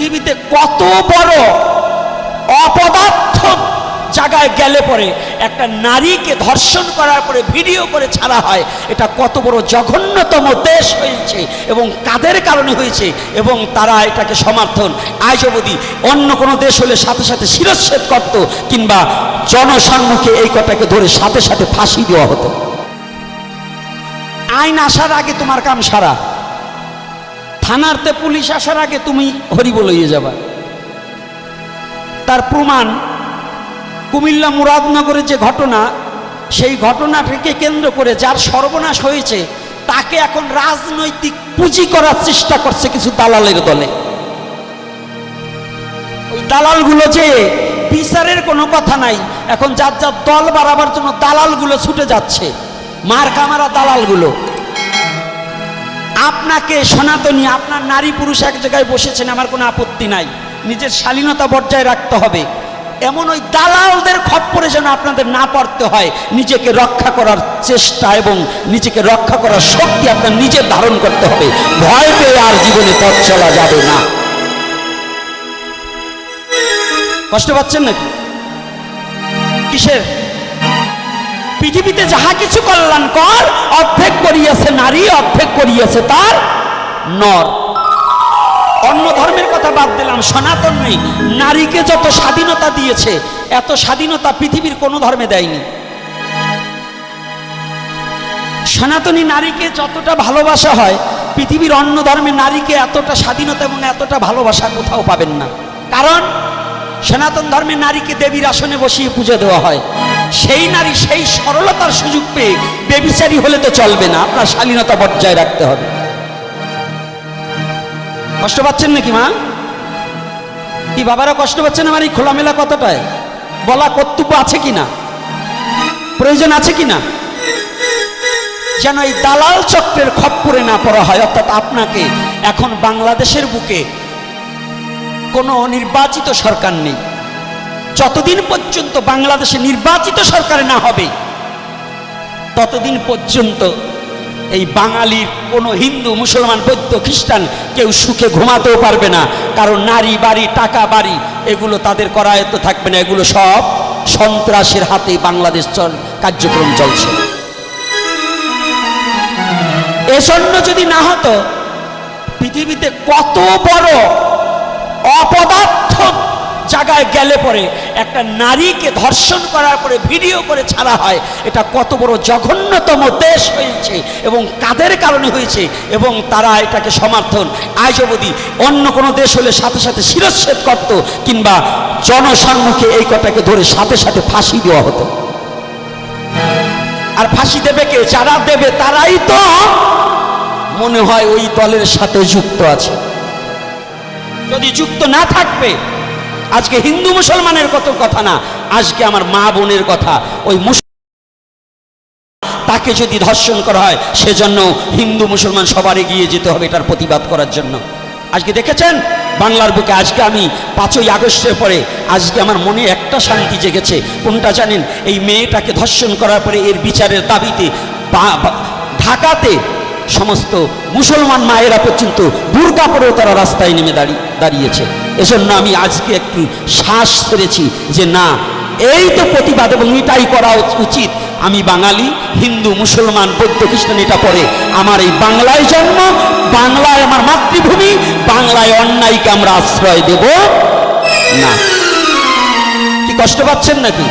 পৃথিবীতে কত বড় অপদার্থ জায়গায় গেলে পরে একটা নারীকে ধর্ষণ করার পরে ভিডিও করে ছাড়া হয়, এটা কত বড় জঘন্যতম দেশ হয়েছে এবং কাদের কারণে হয়েছে, এবং তারা এটাকে সমর্থন। আজ অবধি অন্য কোনো দেশ হলে সাথে সাথে শিরচ্ছেদ করত, কিংবা জনসম্মুখে এই কথাকে ধরে সাথে সাথে ফাঁসি দেওয়া হতো। আইন আসার আগে তোমার কাম সারা, থানারতে পুলিশ আসার আগে তুমি হরিবোল হয়ে যাবা। তার প্রমাণ কুমিল্লা মুরাদনগরের যে ঘটনা, সেই ঘটনাটাকে কেন্দ্র করে যার সর্বনাশ হয়েছে তাকে এখন রাজনৈতিক পুঁজি করার চেষ্টা করছে কিছু দালালের দলে। ওই দালালগুলো যে বিচারের কোনো কথা নাই, এখন যার যার দল বাড়াবার জন্য দালালগুলো ছুটে যাচ্ছে, মার কামারা দালালগুলো। আপনাকে সনাতনী, আপনার নারী পুরুষ এক জায়গায় বসেছেন, আমার কোনো আপত্তি নাই, নিজের শালীনতা বজায় রাখতে হবে। এমন ওই দালালদের খপ্পরে যেন আপনাদের না পড়তে হয়। নিজেকে রক্ষা করার চেষ্টা এবং নিজেকে রক্ষা করার শক্তি আপনার নিজের ধারণ করতে হবে। ভয় পেয়ে আর জীবনে পথ চলা যাবে না। কষ্ট পাচ্ছেন নাকি? কিসের? পৃথিবীতে যাহা কিছু কল্যাণকর অর্ধেক করিয়াছে নারী, অর্ধেক করিয়াছে তার নর। অন্য ধর্মের কথা বাদ দিলাম, সনাতন নেই, নারীকে যত স্বাধীনতা দিয়েছে এত স্বাধীনতা পৃথিবীর কোনো ধর্মে দেয়নি। সনাতনী নারীকে যতটা ভালোবাসা হয় পৃথিবীর অন্য ধর্মে নারীকে এতটা স্বাধীনতা এবং এতটা ভালোবাসা কোথাও পাবেন না। কারণ সনাতন ধর্মে নারীকে দেবীর আসনে বসিয়ে পুজো দেওয়া হয়। সেই নারী সেই সরলতার সুযোগ পেয়ে বেবিচারী হলে তো চলবে না, আপনার শালীনতা বজায় রাখতে হবে। কষ্ট পাচ্ছেন নাকি মা? কি বাবারা কষ্ট পাচ্ছেন আমার এই খোলামেলা কথাটায়? বলা কর্তব্য আছে কিনা, প্রয়োজন আছে কিনা, যেন এই দালাল চক্রের খপ্পরে না পড়া হয়। অর্থাৎ আপনাকে এখন বাংলাদেশের বুকে কোনো নির্বাচিত সরকার নেই। যতদিন পর্যন্ত বাংলাদেশে নির্বাচিত সরকার না হবে ততদিন পর্যন্ত এই বাঙালির কোনো হিন্দু, মুসলমান, বৌদ্ধ, খ্রিস্টান কেউ সুখে ঘুমাতেও পারবে না। কারণ নারী বাড়ি, টাকা বাড়ি এগুলো তাদের করায়ত্ত থাকবে না। এগুলো সব সন্ত্রাসের হাতে বাংলাদেশ কার্যক্রম চলছে। এজন্য যদি না হতো পৃথিবীতে কত বড় অপদার্থ জায়গায় গেলে পরে একটা নারীকে ধর্ষণ করার পরে ভিডিও করে ছাড়া হয়, এটা কত বড় জঘন্যতম দেশ হয়েছে এবং কাদের কারণে হয়েছে, এবং তারা এটাকে সমর্থন। আজ অবধি অন্য কোনো দেশ হলে সাথে সাথে শিরচ্ছেদ করত, কিংবা জনসম্মুখে এই কথাকে ধরে সাথে সাথে ফাঁসি দেওয়া হতো। আর ফাঁসি দেবে কে? যারা দেবে তারাই তো মনে হয় ওই দলের সাথে যুক্ত আছে। যদি যুক্ত না থাকবে, আজকে হিন্দু মুসলমানের কত কথা না, আজকে আমার মা বোনের কথা। ওই তাকে যদি ধর্ষণ করা হয় সেজন্য হিন্দু মুসলমান সবার এগিয়ে যেতে হবে এটার প্রতিবাদ করার জন্য। আজকে দেখেছেন বাংলার বুকে, আজকে আমি 5ই আগস্টের পরে আজকে আমার মনে একটা শান্তি জেগেছে। কোনটা জানেন? এই মেয়েটাকে ধর্ষণ করার পরে এর বিচারের দাবিতে ঢাকাতে সমস্ত মুসলমান মায়েরা পর্যন্ত বুরকা পরেও তারা রাস্তায় নেমে দাঁড়িয়েছে। এজন্য আমি আজকে একটু শ্বাস ছেড়েছি যে না, এই তো প্রতিবাদ এবং এটাই করা উচিত। আমি বাঙালি, হিন্দু, মুসলমান, বৌদ্ধ, খ্রিস্টান, এটা পরে আমার এই বাংলায় জন্ম, বাংলায় আমার মাতৃভূমি, বাংলায় অন্যায়কে আমরা আশ্রয় দেব না। কি কষ্ট পাচ্ছেন নাকি?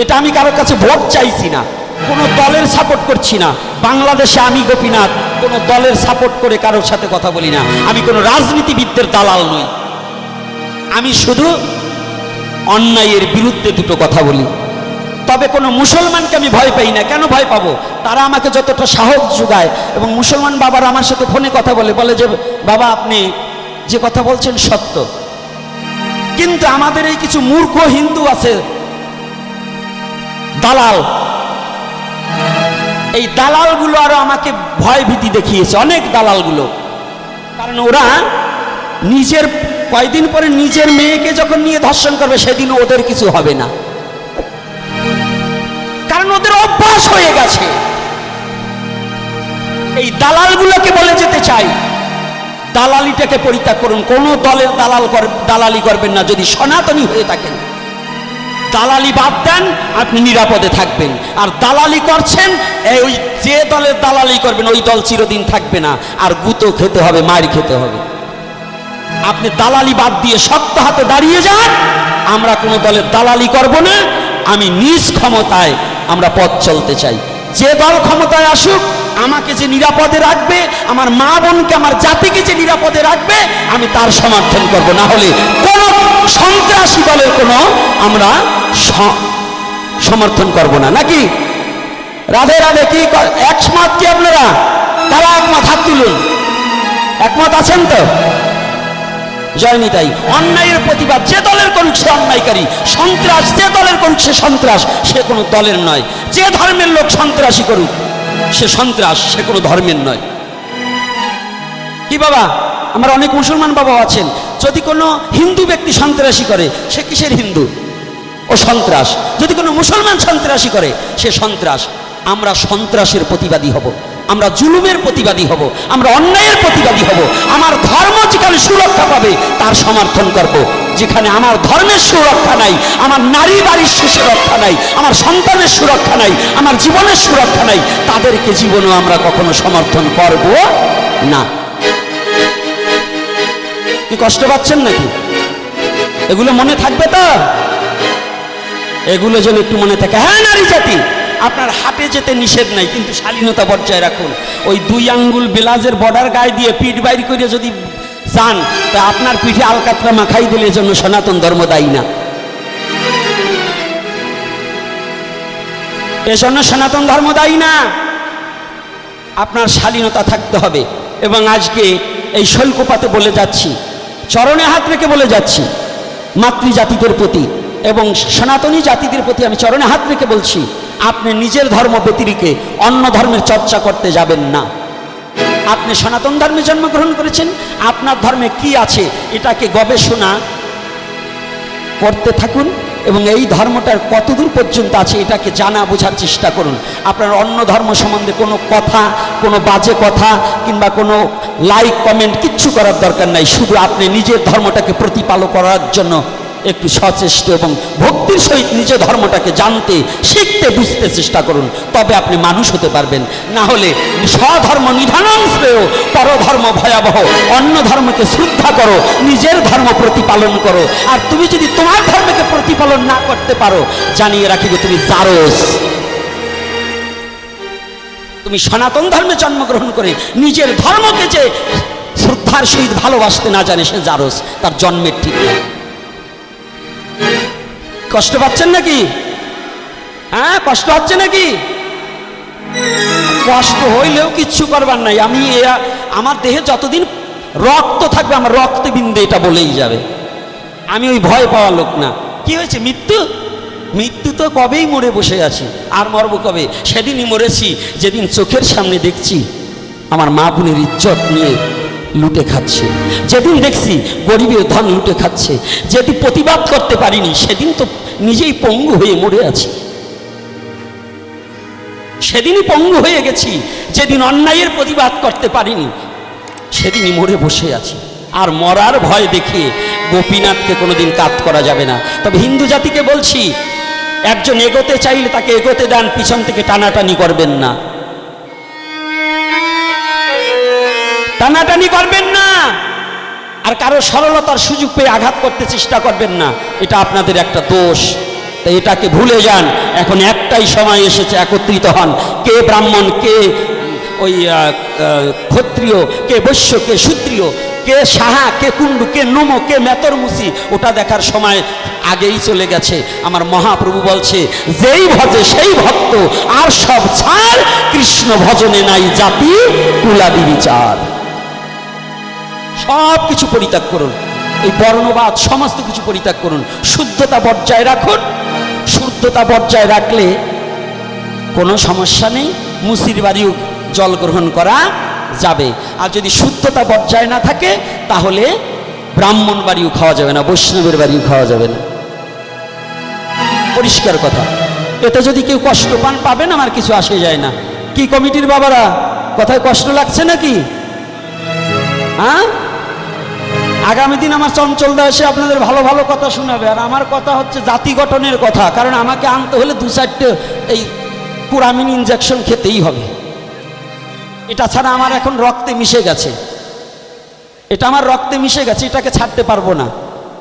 এটা আমি কারোর কাছে ভোট চাইছি না, কোনো দলের সাপোর্ট করছি না। বাংলাদেশে আমি গোপীনাথ কোনো দলের সাপোর্ট করে কারোর সাথে কথা বলি না। আমি কোনো রাজনীতিবিদদের দালাল নই। আমি শুধু অন্যায়ের বিরুদ্ধে দুটো কথা বলি। তবে কোনো মুসলমানকে আমি ভয় পাই না। কেন ভয় পাবো? তারা আমাকে যতটা সাহস যোগায়, এবং মুসলমান বাবারা আমার সাথে ফোনে কথা বলে যে বাবা আপনি যে কথা বলছেন সত্য। কিন্তু আমাদের এই কিছু মূর্খ হিন্দু আছে দালাল, এই দালালগুলো আরো আমাকে ভয় ভীতি দেখিয়েছে, অনেক দালালগুলো। কারণ ওরা নিজের কয়দিন পরে নিজের মেয়েকে যখন নিয়ে ধর্ষণ করবে সেদিন ওদের কিছু হবে না, কারণ ওদের অভ্যাস হয়ে গেছে। এই দালালগুলোকে বলে যেতে চাই, দালালিটাকে পরিত্যাগ করুন। কোনো দলের দালালি করবেন না যদি সনাতনী হয়ে থাকেন। দালালি বাদ দেন, আপনি নিরাপদে থাকবেন। আর দালালি করছেন, ওই যে দলের দালালি করবেন ওই দল চিরদিন থাকবে না, আর গুঁতো খেতে হবে, মার খেতে হবে। আপনি দালালি বাদ দিয়ে শক্ত হাতে দাঁড়িয়ে যান। আমরা কোনো দলের দালালি করব না, আমি নিজ ক্ষমতায় আমরা পথ চলতে চাই। যে দল ক্ষমতায় আসুক, আমাকে যে নিরাপদে রাখবে, আমার মা বোনকে, আমার জাতিকে যে নিরাপদে রাখবে, আমি তার সমর্থন করব। না হলে কোন সন্ত্রাসী দলের কোনো আমরা সমর্থন করব না। নাকি রাধে রাধে? কি একমত কি আপনারা? কারা একমত? হাত তুলুন। একমত আছেন তো? জয়নি তাই। অন্যায়ের প্রতিবাদ যে দলের করুক সে অন্যায়কারী, সন্ত্রাস যে দলের করুক সে সন্ত্রাস, সে কোনো দলের নয়। যে ধর্মের লোক সন্ত্রাসী করুক সে সন্ত্রাস, সে কোনো ধর্মের নয়। কি বাবা, আমার অনেক মুসলমান বাবা আছেন, যদি কোনো হিন্দু ব্যক্তি সন্ত্রাসী করে সে কিসের হিন্দু? ও সন্ত্রাস। যদি কোনো মুসলমান সন্ত্রাসী করে সে সন্ত্রাস। আমরা সন্ত্রাসের প্রতিবাদী হব, আমরা জুলুমের প্রতিবাদী হব, আমরা অন্যায়ের প্রতিবাদী হব। আমার ধর্ম যেখানে সুরক্ষা পাবে তার সমর্থন করব। যেখানে আমার ধর্মের সুরক্ষা নাই, আমার নারী বাড়ির সুরক্ষা নাই, আমার সন্তানের সুরক্ষা নাই, আমার জীবনের সুরক্ষা নাই, তাদেরকে জীবনও আমরা কখনো সমর্থন করব না। কি কষ্ট পাচ্ছেন নাকি? এগুলো মনে থাকবে তো? এগুলো যেন একটু মনে থাকে। হ্যাঁ, নারী জাতি, আপনার হাটে যেতে নিষেধ নাই, কিন্তু শালীনতা বজায় রাখুন। ওই 2 আঙ্গুল বেলাজের বর্ডার গায়ে দিয়ে পিঠ বাইর করে যদি যান, তা আপনার পিঠে আলকাতরা মাখাই দিলে জন্য সনাতন ধর্ম দায়ী না। এজন্য সনাতন ধর্ম দায়ী না। আপনার শালীনতা থাকতে হবে। এবং আজকে এই শৈলকুপাতে বলে যাচ্ছি, চরণে হাত রেখে বলে যাচ্ছি, মাতৃজাতিদের প্রতি এবং সনাতনী জাতিদের প্রতি আমি চরণে হাত রেখে বলছি, আপনি নিজের ধর্ম ব্যতিরেকে অন্য ধর্মের চর্চা করতে যাবেন না। আপনি সনাতন ধর্মে জন্মগ্রহণ করেছেন, আপনার ধর্মে কি আছে এটাকে গবেষণা করতে থাকুন এবং এই ধর্মটার কতদূর পর্যন্ত আছে এটাকে জানা বোঝার চেষ্টা করুন। আপনার অন্য ধর্ম সম্বন্ধে কোনো কথা, কোনো বাজে কথা কিংবা কোনো লাইক কমেন্ট কিচ্ছু করার দরকার নাই। শুধু আপনি নিজের ধর্মটাকে প্রতিপালন করার জন্য একটু সচেষ্ট এবং ভক্তির সহিত নিজের ধর্মটাকে জানতে, শিখতে, বুঝতে চেষ্টা করুন। তবে আপনি মানুষ হতে পারবেন। না হলে স্বধর্ম নিধানং শ্রেয় পরধর্ম ভয়াবহ। অন্য ধর্মকে শ্রদ্ধা করো, নিজের ধর্ম প্রতিপালন করো। আর তুমি যদি তোমার ধর্মকে প্রতিপালন না করতে পারো, জানিয়ে রাখিবে তুমি জারজ। তুমি সনাতন ধর্মে জন্মগ্রহণ করে নিজের ধর্মকে যে শ্রদ্ধার সহিত ভালোবাসতে না জানে সে জারজ, তার জন্মের ঠিক নেই। কষ্ট পাচ্ছেন নাকি? হ্যাঁ, কষ্ট হচ্ছে নাকি? কষ্ট হইলেও কিচ্ছু করবার নাই। আমি আমার দেহে যতদিন রক্ত থাকবে আমার রক্তে বিন্দু এটা বলেই যাবে। আমি ওই ভয় পাওয়া লোক না। কি হয়েছে? মৃত্যু? মৃত্যু তো কবেই মরে বসে আছি, আর মরবো কবে? সেদিনই মরেছি যেদিন চোখের সামনে দেখছি আমার মা বোনের ইজ্জত নিয়ে লুটে খাচ্ছে, যেদিন দেখছি গরিবের ধন লুটে খাচ্ছে, যেদিন প্রতিবাদ করতে পারিনি সেদিন তো নিজেই পঙ্গু হয়ে মরে আছি। সেদিনই পঙ্গু হয়ে গেছি। যেদিন অন্যায়ের প্রতিবাদ করতে পারিনি সেদিনই মরে বসে আছি। আর মরার ভয় দেখিয়ে গোপীনাথকে কোনোদিন কাত করা যাবে না। তবে হিন্দু জাতিকে বলছি, একজন এগোতে চাইলে তাকে এগোতে দেন, পিছন থেকে টানাটানি করবেন না। টানাটানি করবেন না, আর কারো সরলতার সুযোগ পেয়ে আঘাত করতে চেষ্টা করবেন না। এটা আপনাদের একটা দোষ। তাই এটাকে ভুলে যান। এখন একটাই সময় এসেছে, একত্রিত হন। কে ব্রাহ্মণ, কে ওই ক্ষত্রিয়, কে বৈশ্য, কে শূদ্রীয়, কে সাহা, কে কুণ্ডু, কে নমো, কে মেতরমুসি, ওটা দেখার সময় আগেই চলে গেছে। আমার মহাপ্রভু বলছে, যেই ভজে সেই ভক্ত, আর সব ছাড়, কৃষ্ণ ভজনে নাই জাতি কুলাদি বিচার। সব কিছু পরিত্যাগ করুন, এই বর্ণবাদ সমস্ত কিছু পরিত্যাগ করুন, শুদ্ধতা বজায় রাখুন। শুদ্ধতা বজায় রাখলে কোনো সমস্যা নেই, মুসির বাড়িও জল গ্রহণ করা যাবে। আর যদি শুদ্ধতা বজায় না থাকে তাহলে ব্রাহ্মণ বাড়িও খাওয়া যাবে না, বৈষ্ণবের বাড়িও খাওয়া যাবে না। পরিষ্কার কথা। এতে যদি কেউ কষ্ট পান পাবেন, আমার কিছু আসে যায় না। কি কমিটির বাবারা, কথায় কষ্ট লাগছে নাকি? হ্যাঁ, আগামী দিন আমার চঞ্চলদা এসে আপনাদের ভালো ভালো কথা শোনাবে। আর আমার কথা হচ্ছে জাতি গঠনের কথা, কারণ আমাকে আনতে হলে 2-4টে এই কুরামিন ইনজেকশন খেতেই হবে। এটা ছাড়া আমার এখন রক্তে মিশে গেছে, এটা আমার রক্তে মিশে গেছে, এটাকে ছাড়তে পারবো না।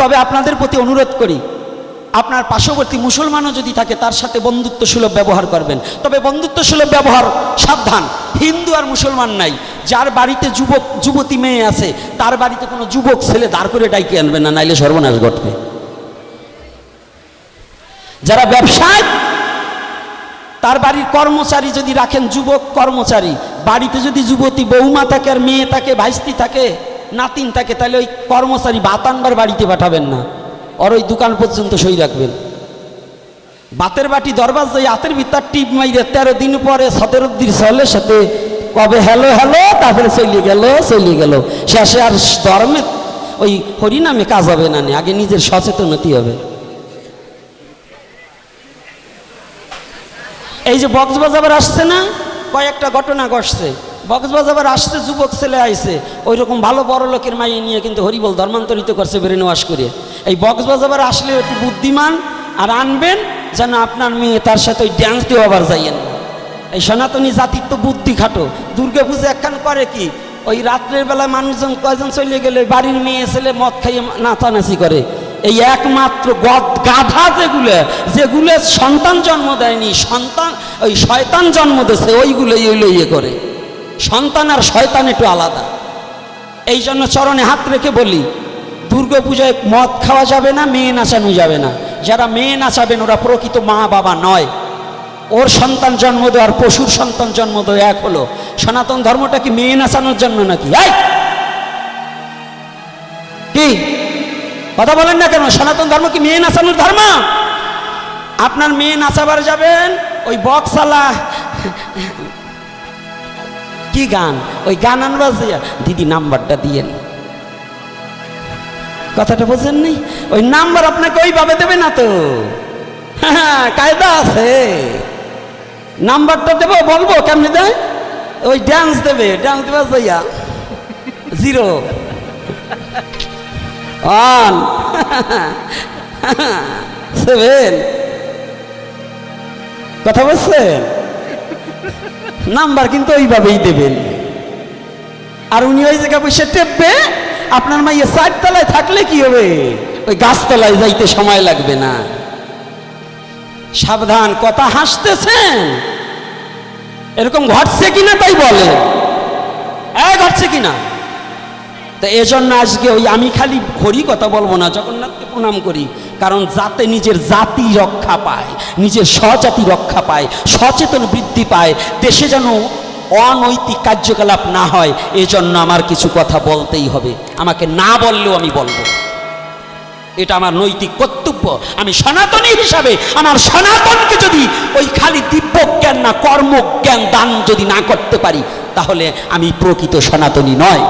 তবে আপনাদের প্রতি অনুরোধ করি, আপনার পার্শ্ববর্তী মুসলমানও যদি থাকে তার সাথে বন্ধুত্ব সুলভ ব্যবহার করবেন। তবে বন্ধুত্ব সুলভ ব্যবহার সাবধান, হিন্দু আর মুসলমান নাই। যার বাড়িতে যুবক যুবতী মেয়ে আছে তার বাড়িতে কোনো যুবক ছেলে দাঁড় করে ডাইকে আনবেন না, নাইলে সর্বনাশ ঘটবে। যারা ব্যবসায়, তার বাড়ির কর্মচারী যদি রাখেন যুবক কর্মচারী, বাড়িতে যদি যুবতী বৌমা থাকে আর মেয়ে থাকে, ভাইস্তি থাকে, নাতিন থাকে, তাহলে ওই কর্মচারী ভাত আনবার বাড়িতে পাঠাবেন না, ওর ওই দোকান পর্যন্ত সই রাখবেন। বাতের বাটি দরবার যাই হাতের ভিতর টিপ মাইরে 13 দিন পরে সদরুদ্দির সালের সাথে কবে হ্যালো হ্যালো, তারপরে চলে গেল শেষে আর ধর্মে ওই হরিনামে কাজ হবে না, আগে নিজের সচেতনতি হবে। এই যে বক্সবাজার আসছে না, কয়েকটা ঘটনা ঘটছে। বক্সবাজার আসছে, যুবক ছেলে আইছে, ওই রকম ভালো বড় লোকের মাইয়ে নিয়ে কিন্তু হরিবল ধর্মান্তরিত করছে ব্রেন ওয়াশ করে। এই বক্সবাজার আসলে একটু বুদ্ধিমান আর আনবেন, যেন আপনার মেয়ে তার সাথে ওই ড্যান্স দিয়ে আবার যাইয়েন না। এই সনাতনী জাতির তো বুদ্ধি খাটো। দুর্গা পুজো একখান করে কি, ওই রাত্রের বেলায় মানুষজন কয়জন চলে গেলে বাড়ির মেয়ে ছেলে মদ খাইয়ে নাচানাচি করে। এই একমাত্র গাধা যেগুলো সন্তান জন্ম দেয়নি, সন্তান ওই শয়তান জন্ম দিয়েছে, ওইগুলো ইয়ে করে। সন্তান আর শয়তান একটু আলাদা। এই জন্য চরণে হাত রেখে বলি, দুর্গা পূজায় মদ খাওয়া যাবে না, মেয়ে নাচানো যাবে না। যারা মেয়ে নাচাবেন ওরা প্রকৃত মা বাবা নয়। ওর সন্তান জন্ম দেওয়ার পশুর সন্তান জন্ম দেওয়া এক হলো। সনাতন ধর্মটা কি মেয়ে নাচানোর জন্য নাকি? কি কথা বলেন না কেন? সনাতন ধর্ম কি মেয়ে নাচানোর ধর্ম? আপনার মেয়ে নাচাবার যাবেন, ওই বক্সালা কি গান, ওই গান আনবাজ দিদি নাম্বারটা দিয়েন, কথাটা বোঝেন নাই? ওই নাম্বার আপনাকে ওইভাবে দেবে না তো, হ্যাঁ কায়দা আছে। নাম্বারটা দেবো, বলবো কেমনি দেয়, ওই ড্যান্স দেবে যাইয়া 0 1 7, কথা বলছেন? নাম্বার কিন্তু ওইভাবেই দেবেন। আর উনি ওই জায়গায় বসে টেপবে। আপনার মাইয়া 4 তলায় থাকলে কি হবে, ওই গাছতলায় যাইতে সময় লাগবে না। সাবধান, কথা হাসতেছেন, এরকম ঘটছে কিনা তাই বলে, ঘটছে কিনা। তো এজন্য আজকে ওই আমি খালি হরি কথা বলবো না, জগন্নাথকে প্রণাম করি, কারণ যাতে নিজের জাতি রক্ষা পায়, নিজের স্বজাতি রক্ষা পায়, সচেতন বৃদ্ধি পায়, দেশে যেন অনৈতিক কার্যকলাপ না হয়, এজন্য আমার কিছু কথা বলতেই হবে। আমাকে না বললেও আমি বলবো, এটা আমার নৈতিক কর্তব্য। আমি সনাতনী হিসাবে আমার সনাতনকে যদি ওই খালি দিব্য জ্ঞান না, কর্মজ্ঞান দান যদি না করতে পারি, তাহলে আমি প্রকৃত সনাতনী নয়।